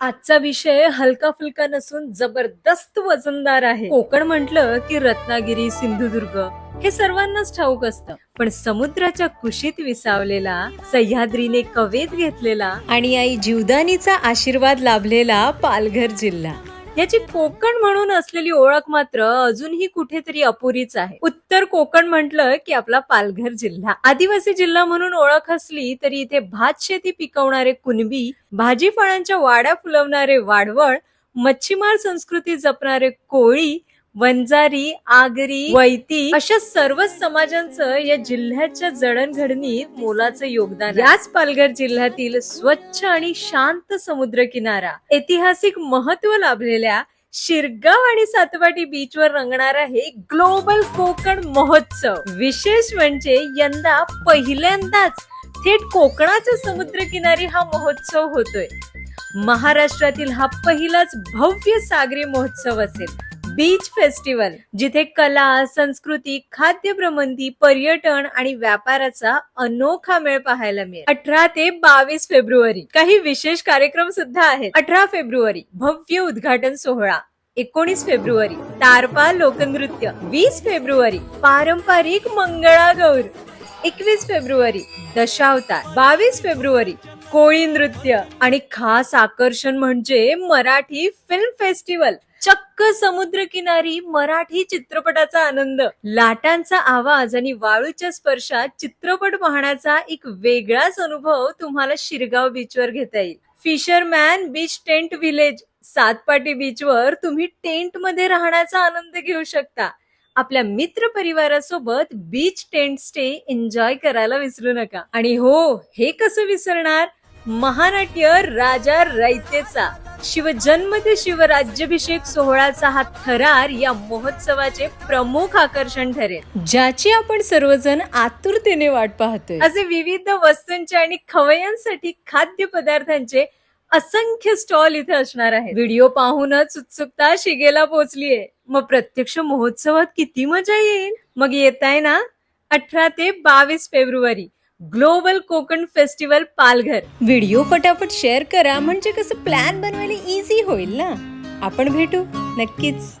आजचा विषय हलका फुलका नसून जबरदस्त वजनदार आहे. कोकण म्हटलं की रत्नागिरी, सिंधुदुर्ग हे सर्वांनाच ठाऊक असतं. पण समुद्राच्या कुशीत विसावलेला, सह्याद्रीने कवेत घेतलेला आणि आई जीवदानीचा आशीर्वाद लाभलेला पालघर जिल्हा, याची कोकण म्हणून असलेली ओळख मात्र अजूनही कुठेतरी अपुरीच आहे. उत्तर कोकण म्हटलं की आपला पालघर जिल्हा आदिवासी जिल्हा म्हणून ओळख असली तरी इथे भात शेती पिकवणारे कुणबी, भाजीफळांच्या वाड्या फुलवणारे वाडवळ, मच्छीमार संस्कृती जपणारे कोळी, वंजारी, आगरी, वैती अशा सर्वच समाजांचं या जिल्ह्याच्या जडणघडणीत मोलाचं योगदान आहे. याच पालघर जिल्ह्यातील स्वच्छ आणि शांत समुद्र किनारा, ऐतिहासिक महत्व लाभलेल्या शिरगाव आणि सातपाटी बीचवर रंगणारा हे ग्लोबल कोकण महोत्सव. विशेष म्हणजे यंदा पहिल्यांदाच थेट कोकणाच्या समुद्रकिनारी हा महोत्सव होतोय. महाराष्ट्रातील हा पहिलाच भव्य सागरी महोत्सव असेल. बीच फेस्टिवल, जिथे कला, संस्कृती, खाद्य प्रबंधी, पर्यटन आणि व्यापाराचा अनोखा मेळ पाहायला मिळेल. 18 ते 22 फेब्रुवारी काही विशेष कार्यक्रम सुद्धा आहेत. 18 फेब्रुवारी भव्य उद्घाटन सोहळा, 19 फेब्रुवारी तारपा लोकनृत्य, 20 फेब्रुवारी पारंपरिक मंगळागौर, 21 फेब्रुवारी दशावतार, 22 फेब्रुवारी कोळी नृत्य आणि खास आकर्षण म्हणजे मराठी फिल्म फेस्टिवल. चक्क समुद्रकिनारी मराठी चित्रपटाचा आनंद, लाटांचा आवाज आणि वाळूच्या स्पर्शात चित्रपट पाहण्याचा एक वेगळाच अनुभव तुम्हाला शिरगाव बीचवर घेता येईल. Fisherman beach tent village, Satpati बीचवर तुम्ही टेंट मध्ये राहण्याचा आनंद घेऊ शकता. आपल्या मित्र परिवारासोबत बीच टेंट स्टे एन्जॉय करायला विसरू नका. आणि हो, हे कसं विसरणार, महानाट्य राजा रयतेचा शिवजन्म ते शिवराज्याभिषेक सोहळ्याचा हा थरार या महोत्सवाचे प्रमुख आकर्षण ठरेल, ज्याची आपण सर्वजण आतुरतेने वाट पाहतोय. असे विविध वस्तूंचे आणि खवय्यांसाठी खाद्य पदार्थांचे असंख्य स्टॉल इथे असणार आहे. व्हिडिओ पाहूनच उत्सुकता शिगेला पोहोचलीये. मग प्रत्यक्ष महोत्सवात किती मजा येईल. मग येताय ना 18 ते 22 February global Konkan festival Palghar. Video फटाफट शेअर करा, म्हणजे कसं प्लॅन बनवायला इझी होईल ना. आपण भेटू नक्कीच.